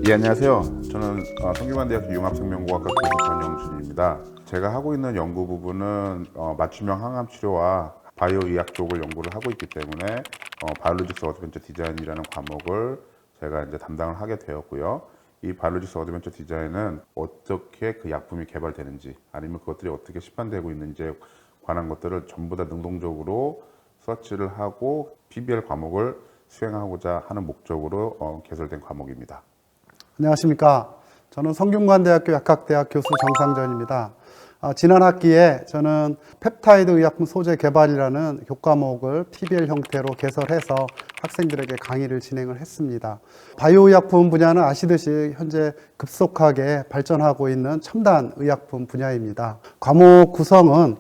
예, 안녕하세요. 저는 성균관대학교 융합생명공학과 교수 전영준입니다. 제가 하고 있는 연구 부분은 맞춤형 항암 치료와 바이오 의학 쪽을 연구를 하고 있기 때문에 바이올로직스 어드벤처 디자인이라는 과목을 제가 이제 담당을 하게 되었고요. 이 바이올로직스 어드벤처 디자인은 어떻게 그 약품이 개발되는지 아니면 그것들이 어떻게 시판되고 있는지에 관한 것들을 전부 다 능동적으로 서치를 하고 PBL 과목을 수행하고자 하는 목적으로 개설된 과목입니다. 안녕하십니까. 저는 성균관대학교 약학대학 교수 정상전입니다. 지난 학기에 저는 펩타이드 의약품 소재 개발이라는 교과목을 PBL 형태로 개설해서 학생들에게 강의를 진행을 했습니다. 바이오 의약품 분야는 아시듯이 현재 급속하게 발전하고 있는 첨단 의약품 분야입니다. 과목 구성은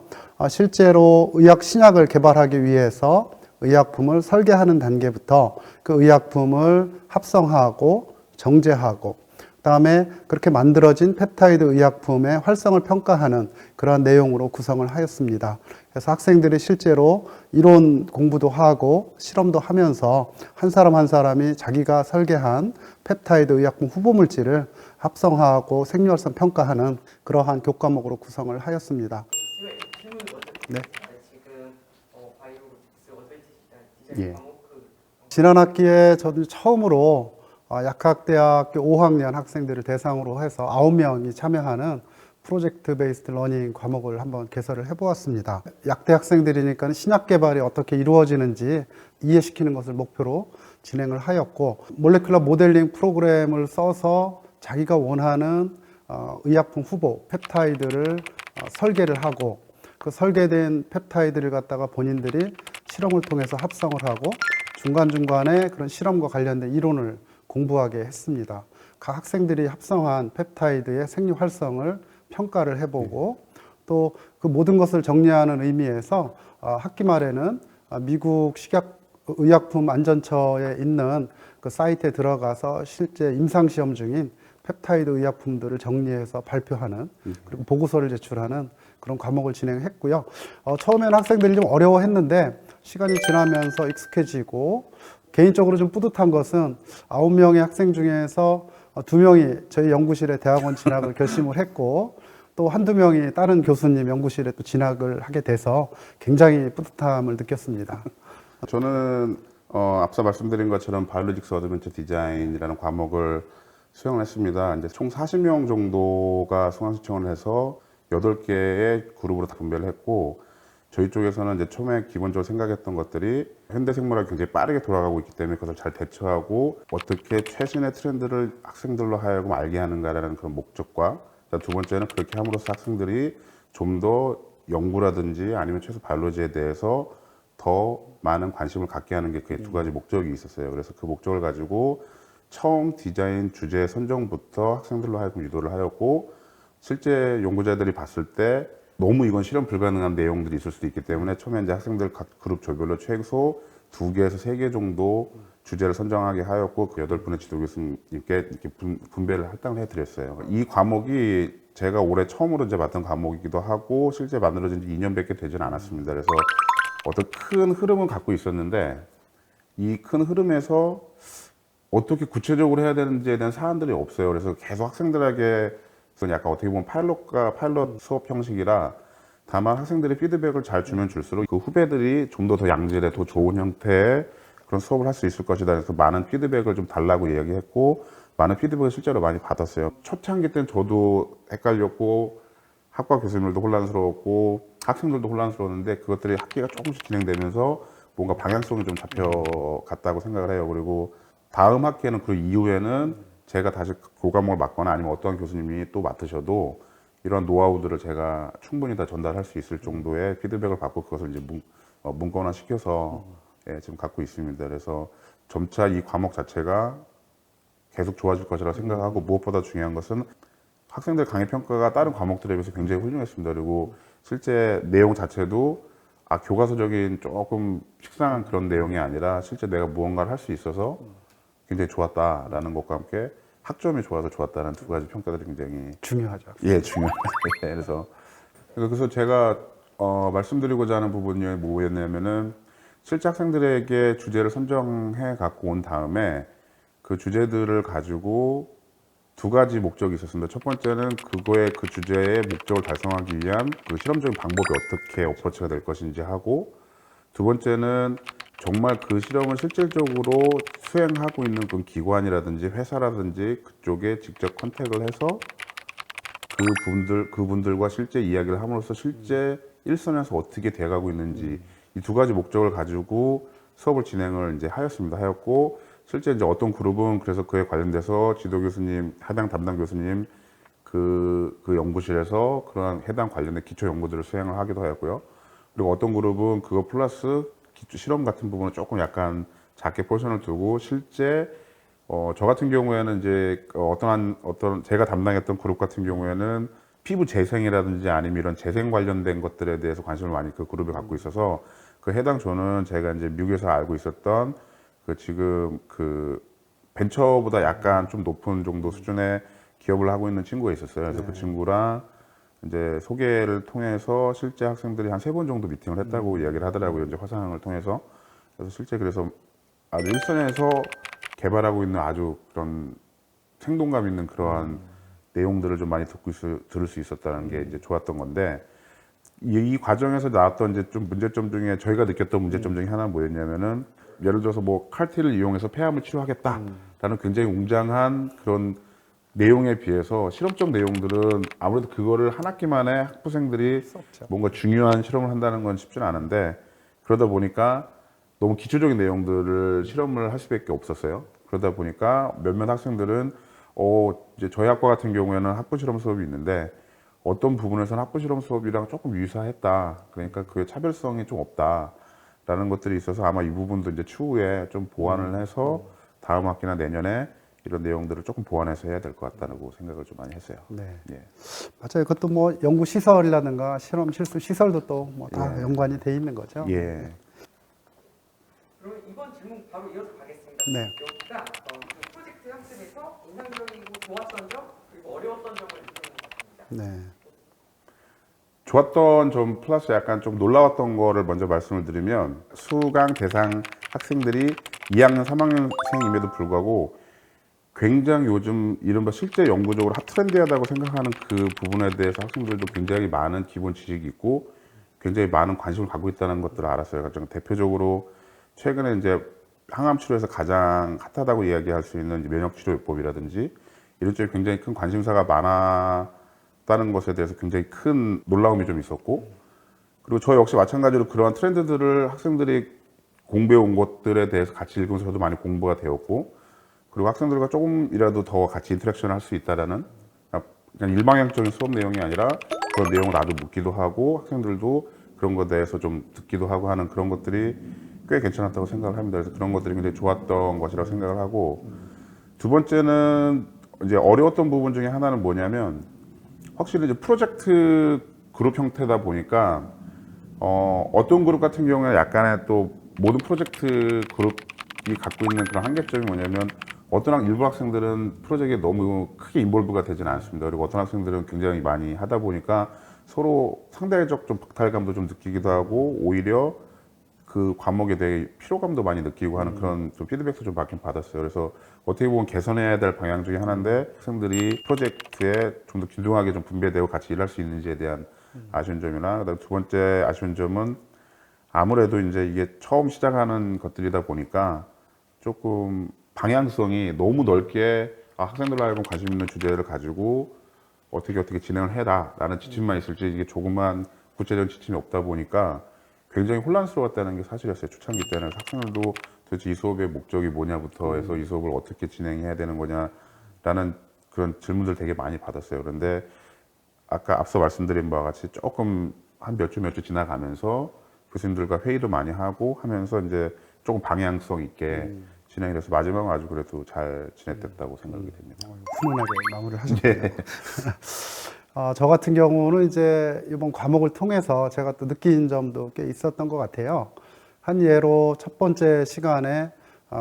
실제로 의학 신약을 개발하기 위해서 의약품을 설계하는 단계부터 그 의약품을 합성하고 정제하고 그다음에 그렇게 만들어진 펩타이드 의약품의 활성을 평가하는 그러한 내용으로 구성을 하였습니다. 그래서 학생들이 실제로 이론 공부도 하고 실험도 하면서 한 사람 한 사람이 자기가 설계한 펩타이드 의약품 후보 물질을 합성하고 생리활성 평가하는 그러한 교과목으로 구성을 하였습니다. 질문 먼저 네. 지금 바이오로직스 어드벤처 디자인 예. 과목 지난 학기에 저도 처음으로 약학대학교 5학년 학생들을 대상으로 해서 9명이 참여하는 프로젝트 베이스드 러닝 과목을 한번 개설을 해보았습니다. 약대 학생들이니까 신약 개발이 어떻게 이루어지는지 이해시키는 것을 목표로 진행을 하였고, 몰레큘러 모델링 프로그램을 써서 자기가 원하는 의약품 후보, 펩타이드를 설계를 하고, 그 설계된 펩타이드를 갖다가 본인들이 실험을 통해서 합성을 하고 중간중간에 그런 실험과 관련된 이론을 공부하게 했습니다. 각 학생들이 합성한 펩타이드의 생리 활성을 평가를 해보고 또 그 모든 것을 정리하는 의미에서 학기 말에는 미국 식약의약품 안전처에 있는 그 사이트에 들어가서 실제 임상시험 중인 펩타이드 의약품들을 정리해서 발표하는 그리고 보고서를 제출하는 그런 과목을 진행했고요. 처음에는 학생들이 좀 어려워했는데 시간이 지나면서 익숙해지고 개인적으로 좀 뿌듯한 것은 9명의 학생 중에서 2명이 저희 연구실에 대학원 진학을 결심을 했고 또 한두 명이 다른 교수님 연구실에 또 진학을 하게 돼서 굉장히 뿌듯함을 느꼈습니다. 저는 앞서 말씀드린 것처럼 바이올로직스 어드벤처 디자인이라는 과목을 수행을 했습니다. 이제 총 40명 정도가 수강 신청을 해서 8개의 그룹으로 다 분배를 했고, 저희 쪽에서는 이제 처음에 기본적으로 생각했던 것들이 현대생물학이 굉장히 빠르게 돌아가고 있기 때문에 그것을 잘 대처하고 어떻게 최신의 트렌드를 학생들로 하여금 알게 하는가라는 그런 목적과, 두 번째는 그렇게 함으로써 학생들이 좀 더 연구라든지 아니면 최소 바이올로지에 대해서 더 많은 관심을 갖게 하는 게 그 두 가지 목적이 있었어요. 그래서 그 목적을 가지고 처음 디자인 주제 선정부터 학생들로 하여금 유도를 하였고, 실제 연구자들이 봤을 때 너무 이건 실현 불가능한 내용들이 있을 수도 있기 때문에 처음에 이제 학생들 각 그룹 조별로 최소 2개에서 3개 정도 주제를 선정하게 하였고, 그 8분의 지도 교수님께 이렇게 분배를 할당을 해드렸어요. 이 과목이 제가 올해 처음으로 이제 맡은 과목이기도 하고, 실제 만들어진 지 2년밖에 되지는 않았습니다. 그래서 어떤 큰 흐름은 갖고 있었는데, 이 큰 흐름에서 어떻게 구체적으로 해야 되는지에 대한 사안들이 없어요. 그래서 계속 학생들에게 약간 어떻게 보면 파일럿 수업 형식이라, 다만 학생들이 피드백을 잘 주면 줄수록 그 후배들이 좀 더 양질의 더 좋은 형태의 그런 수업을 할 수 있을 것이다. 그래서 많은 피드백을 좀 달라고 이야기했고, 많은 피드백을 실제로 많이 받았어요. 초창기 때는 저도 헷갈렸고, 학과 교수님들도 혼란스러웠고, 학생들도 혼란스러웠는데, 그것들이 학기가 조금씩 진행되면서 뭔가 방향성이 좀 잡혀갔다고 생각을 해요. 그리고 다음 학기에는 그 이후에는 제가 다시 교과목을 맡거나 아니면 어떠한 교수님이 또 맡으셔도 이런 노하우들을 제가 충분히 다 전달할 수 있을 정도의 피드백을 받고 그것을 이제 문건화 시켜서 지금 갖고 있습니다. 그래서 점차 이 과목 자체가 계속 좋아질 것이라고 생각하고, 무엇보다 중요한 것은 학생들 강의 평가가 다른 과목들에 비해서 굉장히 훌륭했습니다. 그리고 실제 내용 자체도 교과서적인 조금 식상한 그런 내용이 아니라 실제 내가 무언가를 할 수 있어서 굉장히 좋았다라는 것과 함께 학점이 좋아서 좋았다는 두 가지 평가들이 굉장히 중요하죠. 예, 중요해요. 그래서 제가 말씀드리고자 하는 부분이 뭐였냐면은, 실제 학생들에게 주제를 선정해 갖고 온 다음에 그 주제들을 가지고 두 가지 목적이 있었습니다. 첫 번째는 그 주제의 목적을 달성하기 위한 그 실험적인 방법이 어떻게 어프로치가 될 것인지 하고, 두 번째는 정말 그 실험을 실질적으로 수행하고 있는 그 기관이라든지 회사라든지 그쪽에 직접 컨택을 해서 그분들과 실제 이야기를 함으로써 실제 일선에서 어떻게 돼가고 있는지 이 두 가지 목적을 가지고 수업을 진행을 이제 하였고, 실제 이제 어떤 그룹은 그래서 그에 관련돼서 지도 교수님, 해당 담당 교수님 그 연구실에서 그러한 해당 관련된 기초 연구들을 수행을 하기도 하였고요. 그리고 어떤 그룹은 그거 플러스 기초 실험 같은 부분을 조금 약간 작게 포션을 두고 실제 저 같은 경우에는 이제 어떤 제가 담당했던 그룹 같은 경우에는 피부 재생이라든지 아니면 이런 재생 관련된 것들에 대해서 관심을 많이 그 그룹이 갖고 있어서 그 해당 조는 제가 이제 미국에서 알고 있었던 그 지금 그 벤처보다 약간 좀 높은 정도 수준의 기업을 하고 있는 친구가 있었어요. 그래서 그 친구랑 이제 소개를 통해서 실제 학생들이 한 3번 정도 미팅을 했다고 이야기를 하더라고요. 이제 화상을 통해서. 그래서 실제 그래서 아주 일선에서 개발하고 있는 아주 그런 생동감 있는 그러한 내용들을 좀 많이 들을 수 있었다는 게 이제 좋았던 건데, 이 과정에서 나왔던 이제 좀 문제점 중에 저희가 느꼈던 문제점 중에 하나는 뭐였냐면은, 예를 들어서 뭐 칼티를 이용해서 폐암을 치료하겠다라는 굉장히 웅장한 그런 내용에 비해서 실험적 내용들은 아무래도 그거를 한 학기 만에 학부생들이 뭔가 중요한 실험을 한다는 건 쉽지는 않은데, 그러다 보니까 너무 기초적인 내용들을 실험을 할 수밖에 없었어요. 그러다 보니까 몇몇 학생들은 이제 저희 학과 같은 경우에는 학부 실험 수업이 있는데 어떤 부분에서는 학부 실험 수업이랑 조금 유사했다. 그러니까 그의 차별성이 좀 없다라는 것들이 있어서 아마 이 부분도 이제 추후에 좀 보완을 해서 다음 학기나 내년에 이런 내용들을 조금 보완해서 해야 될 것 같다고 생각을 좀 많이 했어요. 네. 예. 맞아요. 그것도 뭐 연구 시설이라든가 실험 실수 시설도 또 뭐 다 예. 연관이 돼 있는 거죠. 예. 그럼 이번 질문 바로 이어서 가겠습니다. 네. 여기가 그 프로젝트 학습에서 인상적이고 좋았던 점 그리고 어려웠던 점을 묻는 것 같습니다. 네. 좋았던 점 플러스 약간 좀 놀라웠던 거를 먼저 말씀을 드리면, 수강 대상 학생들이 2학년, 3학년생임에도 불구하고 굉장히 요즘 이른바 실제 연구적으로 핫트렌디하다고 생각하는 그 부분에 대해서 학생들도 굉장히 많은 기본 지식이 있고 굉장히 많은 관심을 갖고 있다는 것들을 알았어요. 가장 대표적으로 최근에 이제 항암 치료에서 가장 핫하다고 이야기할 수 있는 면역 치료요법이라든지 이런 쪽에 굉장히 큰 관심사가 많았다는 것에 대해서 굉장히 큰 놀라움이 좀 있었고, 그리고 저 역시 마찬가지로 그러한 트렌드들을 학생들이 공부해 온 것들에 대해서 같이 읽으면서 저도 많이 공부가 되었고, 그리고 학생들과 조금이라도 더 같이 인터랙션을 할 수 있다라는, 그냥 일방향적인 수업 내용이 아니라 그런 내용을 나도 묻기도 하고 학생들도 그런 것에 대해서 좀 듣기도 하고 하는 그런 것들이 꽤 괜찮았다고 생각을 합니다. 그래서 그런 것들이 굉장히 좋았던 것이라고 생각을 하고, 두 번째는 이제 어려웠던 부분 중에 하나는 뭐냐면, 확실히 이제 프로젝트 그룹 형태다 보니까 어떤 그룹 같은 경우에 약간의 또 모든 프로젝트 그룹이 갖고 있는 그런 한계점이 뭐냐면, 일부 학생들은 프로젝트에 너무 크게 인볼브가 되지는 않습니다. 그리고 어떤 학생들은 굉장히 많이 하다 보니까 서로 상대적 좀 박탈감도 좀 느끼기도 하고, 오히려 그 과목에 대해 피로감도 많이 느끼고 하는 그런 좀 피드백도 좀 받긴 받았어요. 그래서 어떻게 보면 개선해야 될 방향 중에 하나인데, 학생들이 프로젝트에 좀 더 균등하게 좀 분배되고 같이 일할 수 있는지에 대한 아쉬운 점이나, 그다음 두 번째 아쉬운 점은 아무래도 이제 이게 처음 시작하는 것들이다 보니까 조금 방향성이 너무 넓게 학생들로 하여금 관심 있는 주제를 가지고 어떻게 진행을 해라 라는 지침만 있을지, 이게 조금만 구체적인 지침이 없다 보니까 굉장히 혼란스러웠다는 게 사실이었어요. 초창기 때는 학생들도 도대체 이 수업의 목적이 뭐냐부터 해서 이 수업을 어떻게 진행해야 되는 거냐라는 그런 질문들 되게 많이 받았어요. 그런데 아까 앞서 말씀드린 바와 같이 조금 한 몇 주 지나가면서 교수님들과 회의도 많이 하고 하면서 이제 조금 방향성 있게 진행이 돼서 마지막은 아주 그래도 잘 진행됐다고 생각이 됩니다. 훈훈하게 마무리를 하셨군요. 저 같은 경우는 이제 이번 과목을 통해서 제가 또 느낀 점도 꽤 있었던 것 같아요. 한 예로 첫 번째 시간에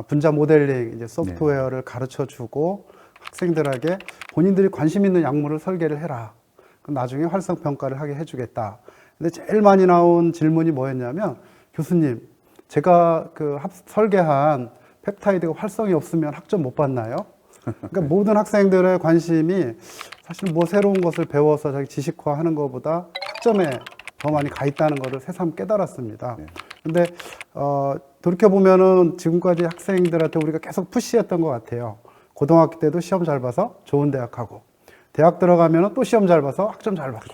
분자 모델링 이제 소프트웨어를 가르쳐 주고 학생들에게 본인들이 관심 있는 약물을 설계를 해라. 그럼 나중에 활성 평가를 하게 해주겠다. 근데 제일 많이 나온 질문이 뭐였냐면, 교수님, 제가 설계한 펩타이드가 활성이 없으면 학점 못 받나요? 그러니까 모든 학생들의 관심이 사실 뭐 새로운 것을 배워서 자기 지식화하는 것보다 학점에 더 많이 가 있다는 것을 새삼 깨달았습니다. 네. 근데 돌이켜 보면은 지금까지 학생들한테 우리가 계속 푸시했던 것 같아요. 고등학교 때도 시험 잘 봐서 좋은 대학 가고, 대학 들어가면은 또 시험 잘 봐서 학점 잘 받고,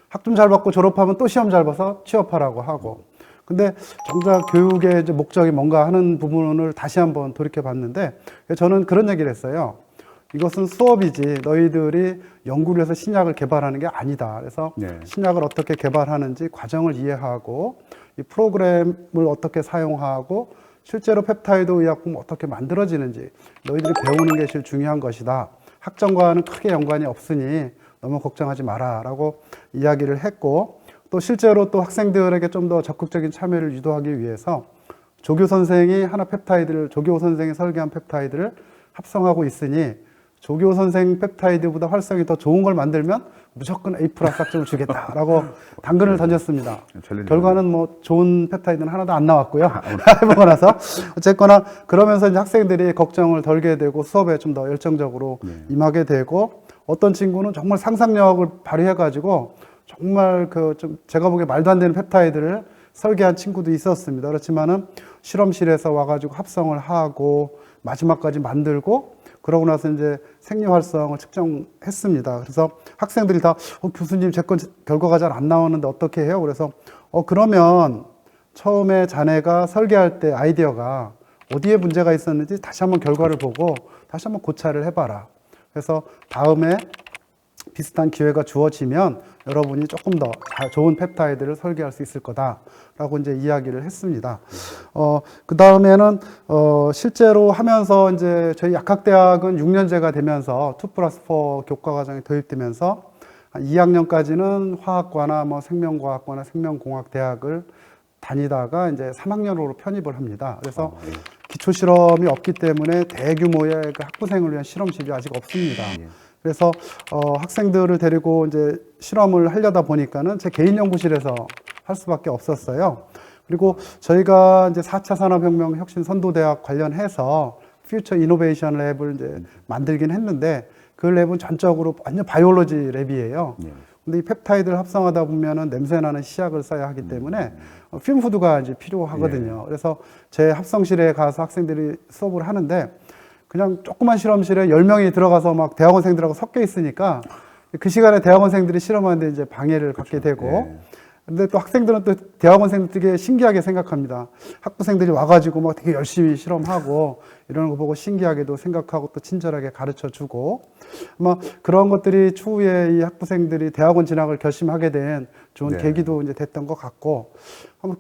학점 잘 받고 졸업하면 또 시험 잘 봐서 취업하라고 하고. 근데 정작 교육의 이제 목적이 뭔가 하는 부분을 다시 한번 돌이켜 봤는데, 저는 그런 얘기를 했어요. 이것은 수업이지 너희들이 연구를 해서 신약을 개발하는 게 아니다. 그래서 네. 신약을 어떻게 개발하는지 과정을 이해하고, 이 프로그램을 어떻게 사용하고, 실제로 펩타이드 의약품이 어떻게 만들어지는지 너희들이 배우는 게 제일 중요한 것이다. 학점과는 크게 연관이 없으니 너무 걱정하지 마라 라고 이야기를 했고, 또 실제로 또 학생들에게 좀 더 적극적인 참여를 유도하기 위해서 조교 선생이 조교 선생이 설계한 펩타이드를 합성하고 있으니 조교 선생 펩타이드보다 활성이 더 좋은 걸 만들면 무조건 A+ 학점을 주겠다라고 당근을 던졌습니다. 결과는 뭐 좋은 펩타이드는 하나도 안 나왔고요. 해보고 나서 어쨌거나 그러면서 이제 학생들이 걱정을 덜게 되고 수업에 좀 더 열정적으로 임하게 되고, 어떤 친구는 정말 상상력을 발휘해가지고 정말 좀 제가 보기에 말도 안 되는 펩타이드를 설계한 친구도 있었습니다. 그렇지만은 실험실에서 와가지고 합성을 하고 마지막까지 만들고, 그러고 나서 이제 생리 활성을 측정했습니다. 그래서 학생들이 다 교수님 제 건 결과가 잘 안 나오는데 어떻게 해요? 그래서 그러면 처음에 자네가 설계할 때 아이디어가 어디에 문제가 있었는지 다시 한번 결과를 보고 다시 한번 고찰을 해봐라. 그래서 다음에 비슷한 기회가 주어지면 여러분이 조금 더 좋은 펩타이드를 설계할 수 있을 거다라고 이제 이야기를 했습니다. 그 다음에는 실제로 하면서 이제 저희 약학대학은 6년제가 되면서 2+4 교과과정이 도입되면서 한 2학년까지는 화학과나 뭐 생명과학과나 생명공학대학을 다니다가 이제 3학년으로 편입을 합니다. 그래서 기초 실험이 없기 때문에 대규모의 그 학부생을 위한 실험실이 아직 없습니다. 그래서 학생들을 데리고 이제 실험을 하려다 보니까는 제 개인 연구실에서 할 수밖에 없었어요. 그리고 저희가 이제 4차 산업혁명 혁신 선도대학 관련해서 퓨처 이노베이션 랩을 이제 만들긴 했는데, 그 랩은 전적으로 완전 바이올로지 랩이에요. 근데 이 펩타이드를 합성하다 보면은 냄새나는 시약을 써야 하기 때문에 필름 후드가 이제 필요하거든요. 그래서 제 합성실에 가서 학생들이 수업을 하는데, 그냥 조그만 실험실에 10명이 들어가서 막 대학원생들하고 섞여 있으니까 그 시간에 대학원생들이 실험하는데 이제 방해를 받게 되고, 근데 또 학생들은 또 대학원생들 되게 신기하게 생각합니다. 학부생들이 와가지고 막 되게 열심히 실험하고 이러는 거 보고 신기하게도 생각하고 또 친절하게 가르쳐 주고, 아마 그런 것들이 추후에 이 학부생들이 대학원 진학을 결심하게 된 좋은 계기도 이제 됐던 것 같고,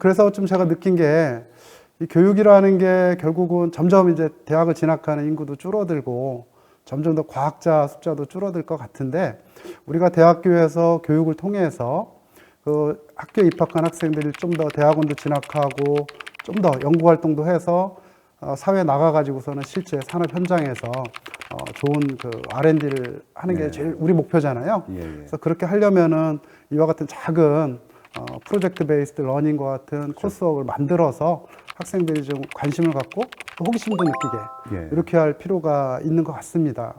그래서 좀 제가 느낀 게, 이 교육이라는 게 결국은 점점 이제 대학을 진학하는 인구도 줄어들고 점점 더 과학자 숫자도 줄어들 것 같은데, 우리가 대학교에서 교육을 통해서 그 학교에 입학한 학생들이 좀 더 대학원도 진학하고 좀 더 연구 활동도 해서 사회에 나가가지고서는 실제 산업 현장에서 좋은 그 R&D를 하는 게 제일 우리 목표잖아요. 그래서 그렇게 하려면은 이와 같은 작은 프로젝트 베이스드 러닝과 같은 코스웍을 만들어서 학생들이 좀 관심을 갖고 또 호기심도 느끼게 이렇게 할 필요가 있는 것 같습니다.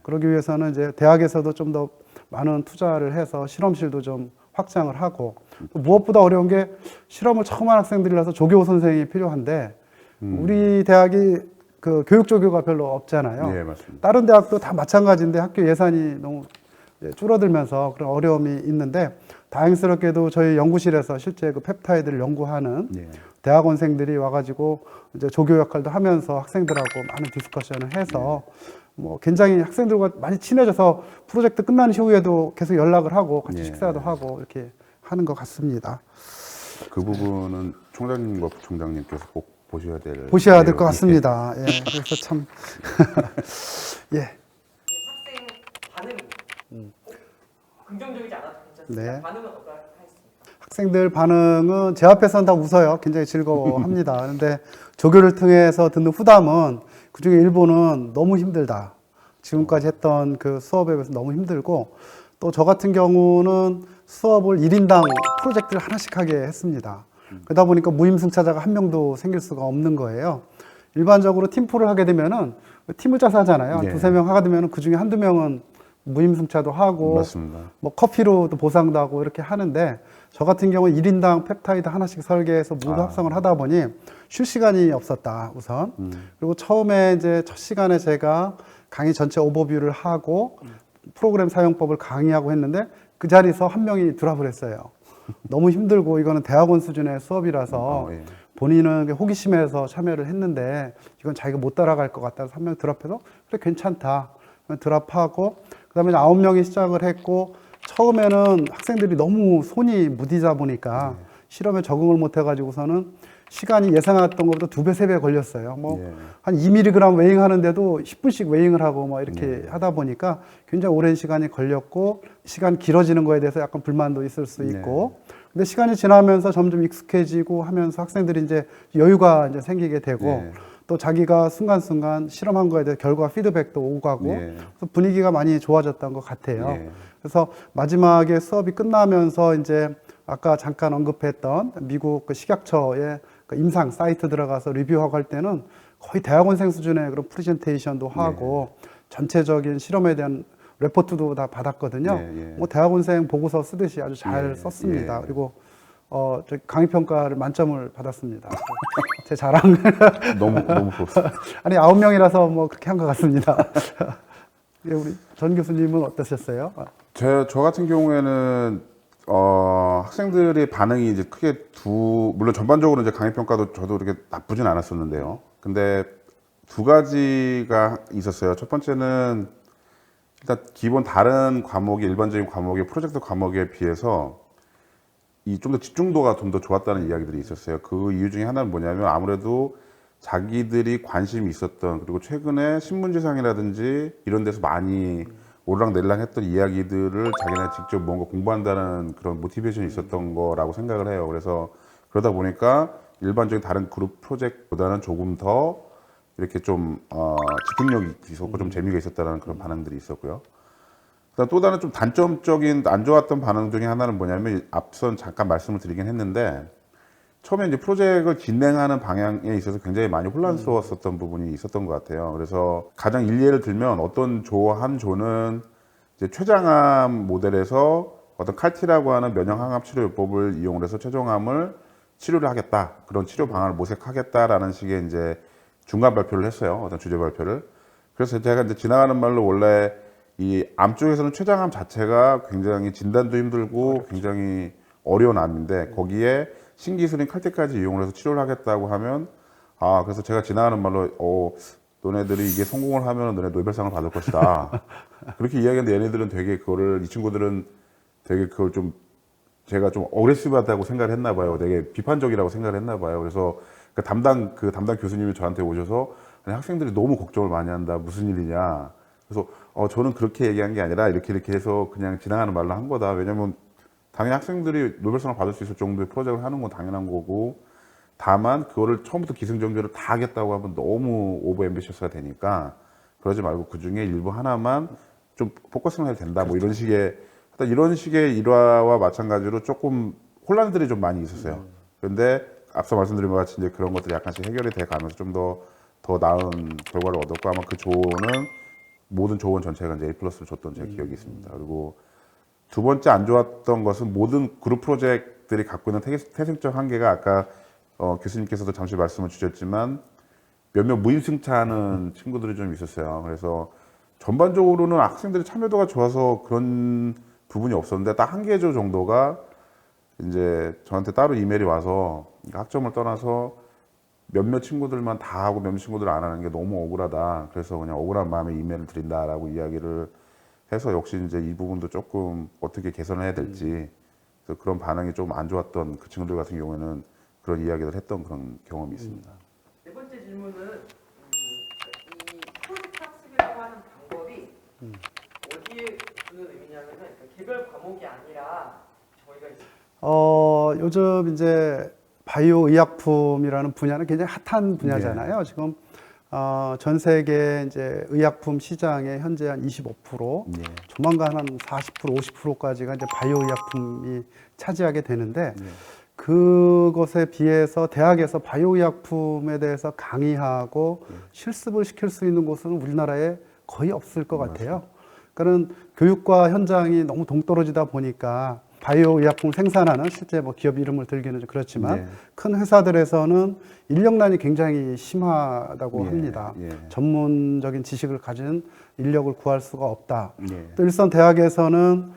그러기 위해서는 이제 대학에서도 좀 더 많은 투자를 해서 실험실도 좀 확장을 하고, 또 무엇보다 어려운 게 실험을 처음 한 학생들이라서 조교 선생이 필요한데 우리 대학이 그 교육 조교가 별로 없잖아요. 맞습니다. 다른 대학도 다 마찬가지인데 학교 예산이 너무 줄어들면서 그런 어려움이 있는데, 다행스럽게도 저희 연구실에서 실제 그 펩타이드를 연구하는 대학원생들이 와가지고 이제 조교 역할도 하면서 학생들하고 많은 디스커션을 해서 뭐 굉장히 학생들과 많이 친해져서 프로젝트 끝난 이후에도 계속 연락을 하고 같이 식사도 하고 이렇게 하는 것 같습니다. 그 부분은 총장님과 부총장님께서 꼭 보셔야 될 것 같습니다. 예, 그래서 참 예. 학생 반응이 긍정적이지 않아도 괜찮습니다. 반응은 어떠하겠습니까? 학생들 반응은 제 앞에서는 다 웃어요. 굉장히 즐거워합니다. 그런데 조교를 통해서 듣는 후담은 그중에 일부는 너무 힘들다. 지금까지 했던 그 수업에 비해서 너무 힘들고, 또 저 같은 경우는 수업을 1인당 프로젝트를 하나씩 하게 했습니다. 그러다 보니까 무임승차자가 한 명도 생길 수가 없는 거예요. 일반적으로 팀플을 하게 되면은 팀을 짜서 하잖아요. 예. 두세 명 하게 되면은 그 중에 한두 명은 무임승차도 하고 맞습니다. 뭐 커피로도 보상도 하고 이렇게 하는데 저 같은 경우는 1인당 펩타이드 하나씩 설계해서 모두 합성을 하다 보니 쉴 시간이 없었다 우선. 그리고 처음에 이제 첫 시간에 제가 강의 전체 오버뷰를 하고 프로그램 사용법을 강의하고 했는데 그 자리에서 한 명이 드랍을 했어요. 너무 힘들고 이거는 대학원 수준의 수업이라서 예. 본인은 호기심에서 참여를 했는데 이건 자기가 못 따라갈 것 같다 해서 한 명 드랍해서 그래 괜찮다 드랍하고 그다음에 9명이 시작을 했고 처음에는 학생들이 너무 손이 무디자 보니까 실험에 적응을 못 해가지고서는 시간이 예상했던 것보다 2배, 3배 걸렸어요. 뭐 예. 한 2mg 웨잉 하는데도 10분씩 웨잉을 하고 뭐 이렇게 하다 보니까 굉장히 오랜 시간이 걸렸고 시간 길어지는 거에 대해서 약간 불만도 있을 수 있고 근데 시간이 지나면서 점점 익숙해지고 하면서 학생들이 이제 여유가 이제 생기게 되고 예. 또 자기가 순간순간 실험한 거에 대해 결과 피드백도 오고 가고 예. 그래서 분위기가 많이 좋아졌던 것 같아요. 예. 그래서 마지막에 수업이 끝나면서 이제 아까 잠깐 언급했던 미국 그 식약처의 그 임상 사이트 들어가서 리뷰하고 할 때는 거의 대학원생 수준의 그런 프레젠테이션도 하고 전체적인 실험에 대한 레포트도 다 받았거든요. 예. 뭐 대학원생 보고서 쓰듯이 아주 잘 예. 썼습니다. 예. 그리고 저 강의 평가를 만점을 받았습니다. 제 자랑. 너무 부럽습니다. 아니 9명이라서 뭐 그렇게 한 것 같습니다. 예, 우리 전 교수님은 어떠셨어요? 저 같은 경우에는 학생들의 반응이 이제 크게 물론 전반적으로 이제 강의 평가도 저도 그렇게 나쁘진 않았었는데요. 근데 두 가지가 있었어요. 첫 번째는 일단 기본 다른 과목이 일반적인 과목의 프로젝트 과목에 비해서 이 좀 더 집중도가 좀 더 좋았다는 이야기들이 있었어요. 그 이유 중에 하나는 뭐냐면 아무래도 자기들이 관심이 있었던 그리고 최근에 신문지상이라든지 이런 데서 많이 오르락내리락 했던 이야기들을 자기네 직접 뭔가 공부한다는 그런 모티베이션이 있었던 거라고 생각을 해요. 그래서 그러다 보니까 일반적인 다른 그룹 프로젝트보다는 조금 더 이렇게 좀 집중력이 있었고 좀 재미가 있었다는 그런 반응들이 있었고요. 그다음 또 다른 좀 단점적인 안 좋았던 반응 중에 하나는 뭐냐면 앞선 잠깐 말씀을 드리긴 했는데 처음에 이제 프로젝트를 진행하는 방향에 있어서 굉장히 많이 혼란스러웠었던 부분이 있었던 것 같아요. 그래서 가장 일례를 들면 어떤 한 조는 이제 췌장암 모델에서 어떤 칼티라고 하는 면역항암 치료요법을 이용해서 췌장암을 치료를 하겠다. 그런 치료 방안을 모색하겠다라는 식의 이제 중간 발표를 했어요. 어떤 주제 발표를. 그래서 제가 이제 지나가는 말로 원래 이 암 쪽에서는 췌장암 자체가 굉장히 진단도 힘들고 굉장히 어려운 암인데 거기에 신기술인 칼테까지 이용을 해서 치료를 하겠다고 하면 그래서 제가 지나가는 말로 너네들이 이게 성공을 하면 너네 노벨상을 받을 것이다. 그렇게 이야기했는데 얘네들은 되게 이 친구들은 되게 그걸 좀 제가 좀 어그레시브하다고 생각을 했나 봐요. 되게 비판적이라고 생각을 했나 봐요. 그래서 그 담당 교수님이 저한테 오셔서 아니, 학생들이 너무 걱정을 많이 한다. 무슨 일이냐. 그래서 저는 그렇게 얘기한 게 아니라 이렇게 해서 그냥 지나가는 말로 한 거다. 왜냐면 당연히 학생들이 노벨상을 받을 수 있을 정도의 프로젝트를 하는 건 당연한 거고 다만 그거를 처음부터 기승전결을 다 하겠다고 하면 너무 오버 앰비셔스가 되니까 그러지 말고 그중에 일부 하나만 좀 포커싱을 해도 된다. 뭐 이런 식의 일화와 마찬가지로 조금 혼란들이 좀 많이 있었어요. 그런데 앞서 말씀드린 것 같이 이제 그런 것들이 약간씩 해결이 돼 가면서 좀 더 나은 결과를 얻었고 아마 그 조는 모든 조원 전체가 이제 A+를 줬던 제 기억이 있습니다. 그리고 두 번째 안 좋았던 것은 모든 그룹 프로젝트들이 갖고 있는 태생적 한계가 아까 교수님께서도 잠시 말씀을 주셨지만 몇몇 무임승차하는 친구들이 좀 있었어요. 그래서 전반적으로는 학생들의 참여도가 좋아서 그런 부분이 없었는데 딱 한 개 조 정도가 이제 저한테 따로 이메일이 와서 학점을 떠나서 몇몇 친구들만 다 하고 몇몇 친구들 안 하는 게 너무 억울하다. 그래서 그냥 억울한 마음에 이메일을 드린다라고 이야기를 해서 역시 이제 이 부분도 조금 어떻게 개선을 해야 될지 그래서 그런 반응이 좀 안 좋았던 그 친구들 같은 경우에는 그런 이야기를 했던 그런 경험이 있습니다. 네 번째 질문은 이 프로젝트 학습이라고 하는 방법이 어디에 주는 의미냐면은 개별 과목이 아니라 저희가 요즘 이제 바이오 의약품이라는 분야는 굉장히 핫한 분야잖아요. 지금 전 세계 이제 의약품 시장의 현재 한 25%, 조만간 한 40%, 50%까지가 이제 바이오 의약품이 차지하게 되는데 그것에 비해서 대학에서 바이오의약품에 대해서 강의하고 실습을 시킬 수 있는 곳은 우리나라에 거의 없을 것 같아요. 그러니까 교육과 현장이 너무 동떨어지다 보니까 바이오의약품 생산하는 실제 뭐 기업 이름을 들기는 좀 그렇지만 예. 큰 회사들에서는 인력난이 굉장히 심하다고 예, 합니다. 예. 전문적인 지식을 가진 인력을 구할 수가 없다. 예. 또 일선 대학에서는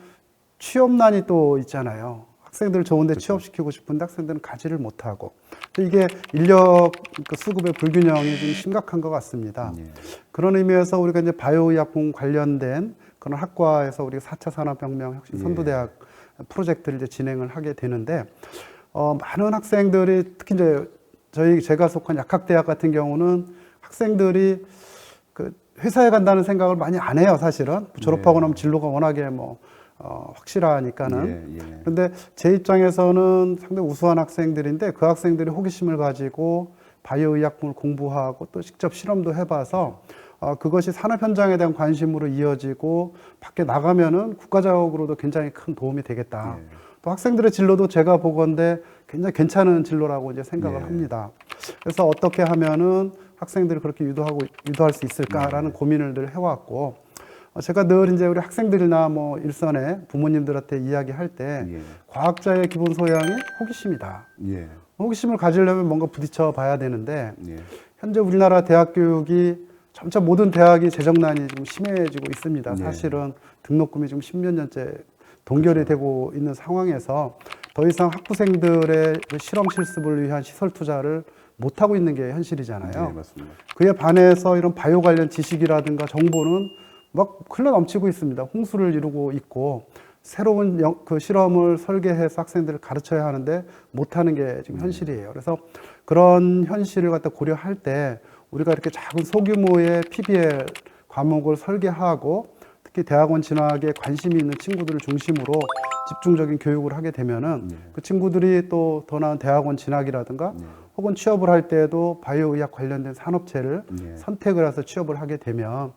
취업난이 또 있잖아요. 학생들 좋은데 취업시키고 싶은데 학생들은 가지를 못하고. 이게 인력 수급의 불균형이 좀 심각한 것 같습니다. 예. 그런 의미에서 우리가 이제 바이오의약품 관련된 그런 학과에서 우리가 4차 산업혁명 혁신 선도대학 프로젝트를 이제 진행을 하게 되는데, 많은 학생들이 특히 이제 제가 속한 약학대학 같은 경우는 학생들이 그 회사에 간다는 생각을 많이 안 해요, 사실은. 졸업하고 나면 진로가 워낙에 뭐, 확실하니까는. 예, 예. 그런데 제 입장에서는 상당히 우수한 학생들인데 그 학생들이 호기심을 가지고 바이오의약품을 공부하고 또 직접 실험도 해봐서 그것이 산업 현장에 대한 관심으로 이어지고 밖에 나가면은 국가적으로도 굉장히 큰 도움이 되겠다. 예. 또 학생들의 진로도 제가 보건대 굉장히 괜찮은 진로라고 이제 생각을 예. 합니다. 그래서 어떻게 하면은 학생들을 그렇게 유도할 수 있을까라는 고민을 늘 해왔고, 제가 늘 이제 우리 학생들이나 뭐 일선의 부모님들한테 이야기할 때 예. 과학자의 기본 소양이 호기심이다. 예. 호기심을 가지려면 뭔가 부딪혀 봐야 되는데 예. 현재 우리나라 대학 교육이 점차 모든 대학이 재정난이 좀 심해지고 있습니다. 네. 사실은 등록금이 지금 10몇 년째 동결이 되고 있는 상황에서 더 이상 학부생들의 그 실험 실습을 위한 시설 투자를 못하고 있는 게 현실이잖아요. 네, 맞습니다. 그에 반해서 이런 바이오 관련 지식이라든가 정보는 막 흘러 넘치고 있습니다. 홍수를 이루고 있고 새로운 그 실험을 설계해서 학생들을 가르쳐야 하는데 못하는 게 지금 현실이에요. 그래서 그런 현실을 갖다 고려할 때 우리가 이렇게 작은 소규모의 PBL 과목을 설계하고 특히 대학원 진학에 관심이 있는 친구들을 중심으로 집중적인 교육을 하게 되면은 그 친구들이 또 더 나은 대학원 진학이라든가 혹은 취업을 할 때도 바이오의학 관련된 산업체를 선택을 해서 취업을 하게 되면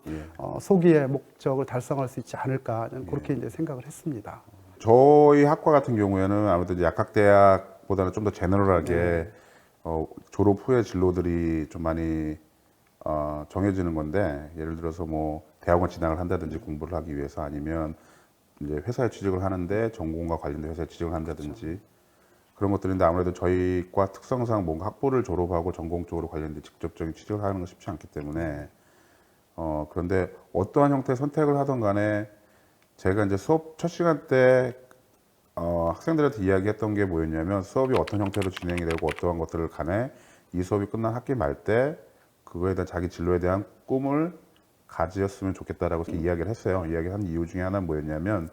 소기의 목적을 달성할 수 있지 않을까 저는 그렇게 이제 생각을 했습니다. 저희 학과 같은 경우에는 아무래도 이제 약학대학보다는 좀 더 제너럴하게 졸업 후에 진로들이 좀 많이 정해지는 건데, 예를 들어서 뭐 대학원 진학을 한다든지 공부를 하기 위해서, 아니면 이제 회사에 취직을 하는데 전공과 관련된 회사에 취직을 한다든지 그런 것들인데, 아무래도 저희과 특성상 뭔가 학부를 졸업하고 전공 쪽으로 관련된 직접적인 취직을 하는 건 쉽지 않기 때문에 그런데 어떠한 형태의 선택을 하던 간에 제가 이제 수업 첫 시간 때 학생들한테 이야기했던 게 뭐였냐면, 수업이 어떤 형태로 진행이 되고 어떠한 것들을 간에 이 수업이 끝난 학기 말 때 그거에 대한 자기 진로에 대한 꿈을 가지었으면 좋겠다라고 이야기를 했어요. 이야기를 한 이유 중에 하나는 뭐였냐면,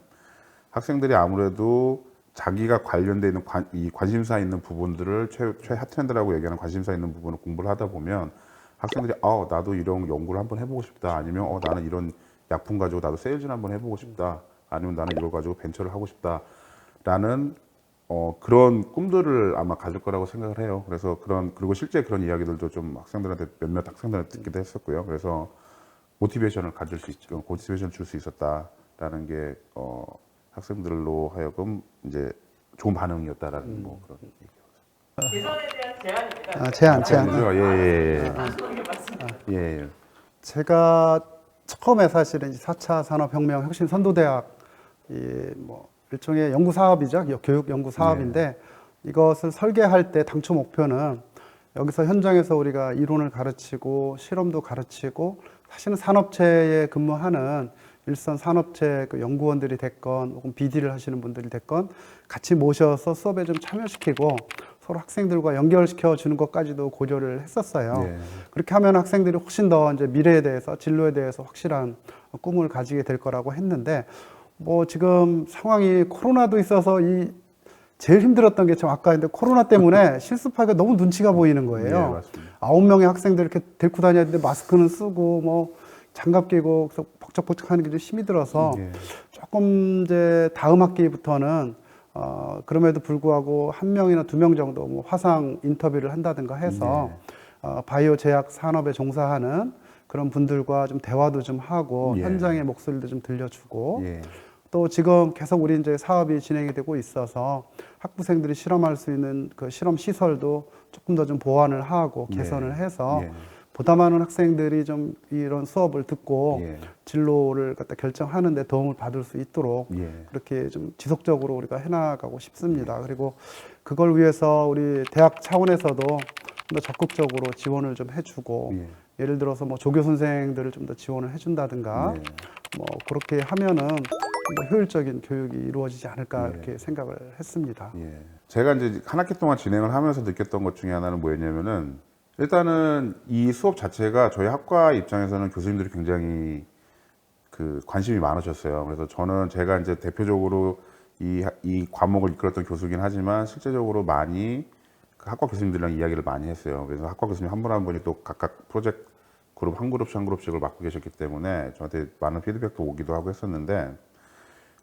학생들이 아무래도 자기가 관련돼 있는 이 관심사 있는 부분들을 최하트렌드라고 얘기하는 관심사 있는 부분을 공부를 하다 보면 학생들이 나도 이런 연구를 한번 해보고 싶다, 아니면 나는 이런 약품 가지고 나도 세일즈를 한번 해보고 싶다, 아니면 나는 이걸 가지고 벤처를 하고 싶다라는 그런 꿈들을 아마 가질 거라고 생각을 해요. 그래서 그리고 실제 그런 이야기들도 좀 몇몇 학생들한테 듣기도 했었고요. 그래서 모티베이션을 줄 수 있었다라는 게 학생들로 하여금 이제 좋은 반응이었다라는 뭐 그런 얘기죠. 개선에 대한 제안입니다. 제안. 예. 단순하게 말씀드립니다. 예. 제가 처음에 사실은 4차 산업혁명 혁신 선도대학 뭐 일종의 연구 사업이죠. 교육 연구 사업인데 이것을 설계할 때 당초 목표는 여기서 현장에서 우리가 이론을 가르치고 실험도 가르치고 사실은 산업체에 근무하는 일선 산업체 그 연구원들이 됐건 혹은 BD를 하시는 분들이 됐건 같이 모셔서 수업에 좀 참여시키고 서로 학생들과 연결시켜 주는 것까지도 고려를 했었어요. 예. 그렇게 하면 학생들이 훨씬 더 이제 미래에 대해서 진로에 대해서 확실한 꿈을 가지게 될 거라고 했는데, 뭐 지금 상황이 코로나도 있어서 제일 힘들었던 게 참 아까 했는데 코로나 때문에 실습하기가 너무 눈치가 보이는 거예요. 예, 맞습니다. 9명의 학생들 이렇게 데리고 다녀야 되는데 마스크는 쓰고 뭐 장갑 끼고 그래서 벅적벅적하는 게 좀 힘이 들어서 예. 조금 이제 다음 학기부터는 그럼에도 불구하고 1명이나 2명 정도 뭐 화상 인터뷰를 한다든가 해서 바이오 제약 산업에 종사하는 그런 분들과 좀 대화도 좀 하고 예. 현장의 목소리도 좀 들려주고 예. 또 지금 계속 우리 이제 사업이 진행이 되고 있어서 학부생들이 실험할 수 있는 그 실험 시설도 조금 더 좀 보완을 하고 개선을 해서 예. 보다 많은 학생들이 좀 이런 수업을 듣고 예. 진로를 갖다 결정하는 데 도움을 받을 수 있도록 예. 그렇게 좀 지속적으로 우리가 해나가고 싶습니다. 그리고 그걸 위해서 우리 대학 차원에서도 좀 더 적극적으로 지원을 좀 해주고 예. 예를 들어서 뭐 조교 선생들을 좀 더 지원을 해준다든가 예. 뭐 그렇게 하면은 뭐 효율적인 교육이 이루어지지 않을까 예. 이렇게 생각을 했습니다. 예. 제가 이제 한 학기 동안 진행을 하면서 느꼈던 것 중에 하나는 뭐였냐면은 일단은 이 수업 자체가 저희 학과 입장에서는 교수님들이 굉장히 그 관심이 많으셨어요. 그래서 저는 제가 이제 대표적으로 이 과목을 이끌었던 교수긴 하지만 실제적으로 많이 그 학과 교수님들이랑 이야기를 많이 했어요. 그래서 학과 교수님 한 분 한 분이 또 각각 프로젝트 그룹 한 그룹씩을 맡고 계셨기 때문에 저한테 많은 피드백도 오기도 하고 했었는데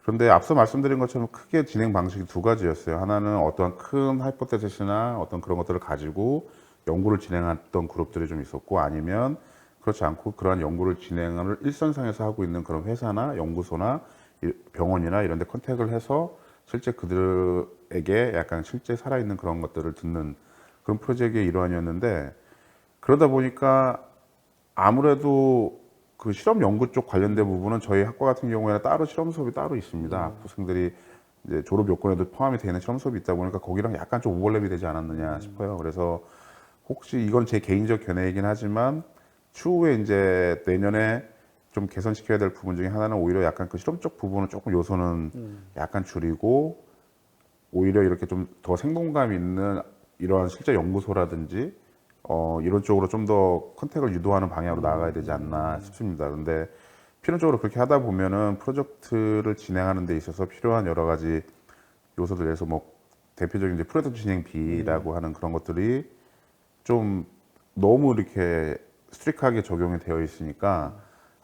그런데 앞서 말씀드린 것처럼 크게 진행 방식이 두 가지였어요. 하나는 어떠한 큰 하이포테시스나 어떤 그런 것들을 가지고 연구를 진행했던 그룹들이 좀 있었고 아니면 그렇지 않고 그러한 연구를 진행을 일선상에서 하고 있는 그런 회사나 연구소나 병원이나 이런 데 컨택을 해서 실제 그들에게 약간 실제 살아있는 그런 것들을 듣는 그런 프로젝트의 일환이었는데 그러다 보니까 아무래도 그 실험 연구 쪽 관련된 부분은 저희 학과 같은 경우에는 따로 실험 수업이 따로 있습니다. 학부생들이 이제 졸업 요건에도 포함이 되는 실험 수업이 있다 보니까 거기랑 약간 좀 오버랩이 되지 않았느냐 싶어요. 그래서 혹시 이건 제 개인적 견해이긴 하지만 추후에 이제 내년에 좀 개선시켜야 될 부분 중에 하나는 오히려 약간 그 실험 쪽 부분은 조금 요소는 약간 줄이고 오히려 이렇게 좀 더 생동감 있는 이러한 실제 연구소라든지 이런 쪽으로 좀 더 컨택을 유도하는 방향으로 나아가야 되지 않나 싶습니다. 근데 필연적으로 그렇게 하다 보면은 프로젝트를 진행하는 데 있어서 필요한 여러 가지 요소들에서 뭐 대표적인 이제 프로젝트 진행비라고 하는 그런 것들이 좀 너무 이렇게 스트릭하게 적용이 되어 있으니까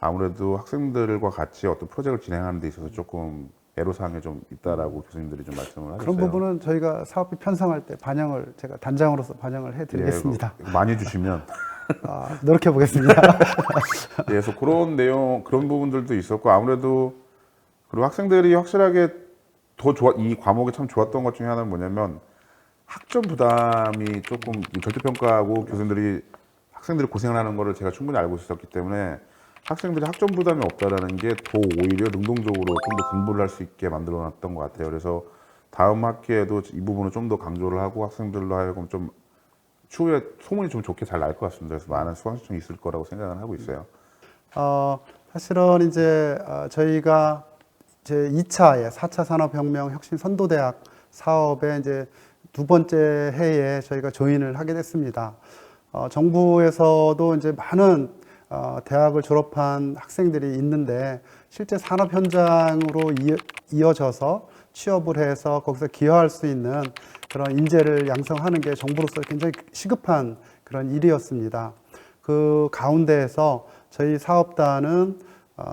아무래도 학생들과 같이 어떤 프로젝트를 진행하는 데 있어서 조금 애로사항이 좀 있다라고 교수님들이 좀 말씀을 하셨어요. 그런 부분은 저희가 사업비 편성할 때 반영을 제가 단장으로서 반영을 해드리겠습니다. 예, 많이 주시면 노력해 보겠습니다. 예, 그래서 그런 내용 그런 부분들도 있었고 아무래도 그리고 학생들이 확실하게 더 이 과목이 참 좋았던 것 중에 하나는 뭐냐면 학점 부담이 조금 절대평가하고 교수님들이 학생들이 고생을 하는 거를 제가 충분히 알고 있었기 때문에 학생들이 학점 부담이 없다라는 게 더 오히려 능동적으로 좀 더 공부를 할 수 있게 만들어 놨던 것 같아요. 그래서 다음 학기에도 이 부분을 좀 더 강조를 하고 학생들로 하여금 좀 추후에 소문이 좀 좋게 잘 날 것 같습니다. 그래서 많은 수강 신청이 있을 거라고 생각을 하고 있어요. 사실은 이제 저희가 제 2차에 4차 산업혁명 혁신 선도대학 사업에 이제 두 번째 해에 저희가 조인을 하게 됐습니다. 정부에서도 이제 많은 대학을 졸업한 학생들이 있는데 실제 산업 현장으로 이어져서 취업을 해서 거기서 기여할 수 있는 그런 인재를 양성하는 게 정부로서 굉장히 시급한 그런 일이었습니다. 그 가운데에서 저희 사업단은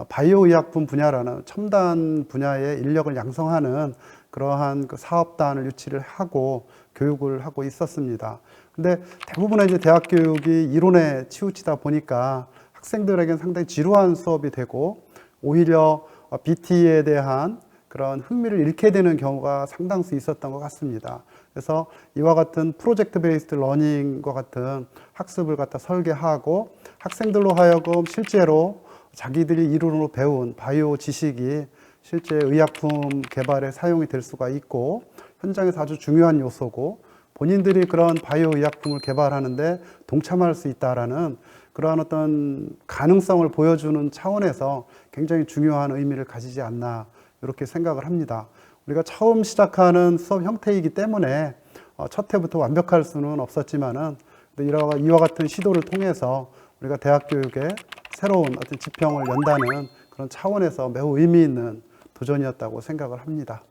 바이오 의약품 분야라는 첨단 분야의 인력을 양성하는 그러한 그 사업단을 유치를 하고 교육을 하고 있었습니다. 근데 대부분의 이제 대학 교육이 이론에 치우치다 보니까 학생들에게는 상당히 지루한 수업이 되고 오히려 BT에 대한 그런 흥미를 잃게 되는 경우가 상당수 있었던 것 같습니다. 그래서 이와 같은 프로젝트 베이스드 러닝과 같은 학습을 갖다 설계하고 학생들로 하여금 실제로 자기들이 이론으로 배운 바이오 지식이 실제 의약품 개발에 사용이 될 수가 있고 현장에서 아주 중요한 요소고 본인들이 그런 바이오 의약품을 개발하는데 동참할 수 있다라는 그러한 어떤 가능성을 보여주는 차원에서 굉장히 중요한 의미를 가지지 않나 이렇게 생각을 합니다. 우리가 처음 시작하는 수업 형태이기 때문에 첫 해부터 완벽할 수는 없었지만은 이와 같은 시도를 통해서 우리가 대학 교육에 새로운 어떤 지평을 연다는 그런 차원에서 매우 의미 있는 도전이었다고 생각을 합니다.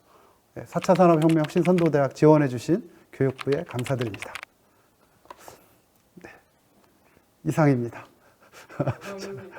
4차 산업혁명 혁신선도대학 지원해 주신 교육부에 감사드립니다. 네, 이상입니다. 교수님,